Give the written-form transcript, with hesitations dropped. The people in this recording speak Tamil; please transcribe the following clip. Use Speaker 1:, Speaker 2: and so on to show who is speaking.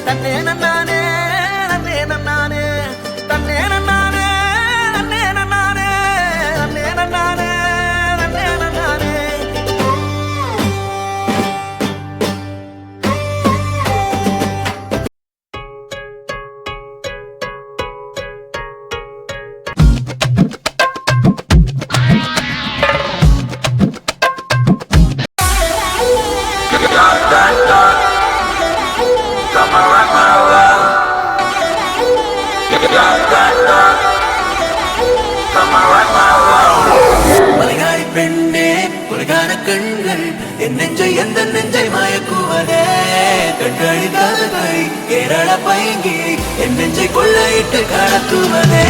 Speaker 1: தன்னே நன்னானே நன்னே நன்னானே தன்னே நன்னானே நன்னே நன்னானே நன்னே நன்னானே நன்னே நன்னானே மலையாளி பெண்ணே உலகான கண்கள் என் நெஞ்சை எந்த நெஞ்சை மயக்குவதே கண்களி காதல்களை கேரள பைங்கி என் நெஞ்சை கொள்ளையிட்டு கடத்துவதே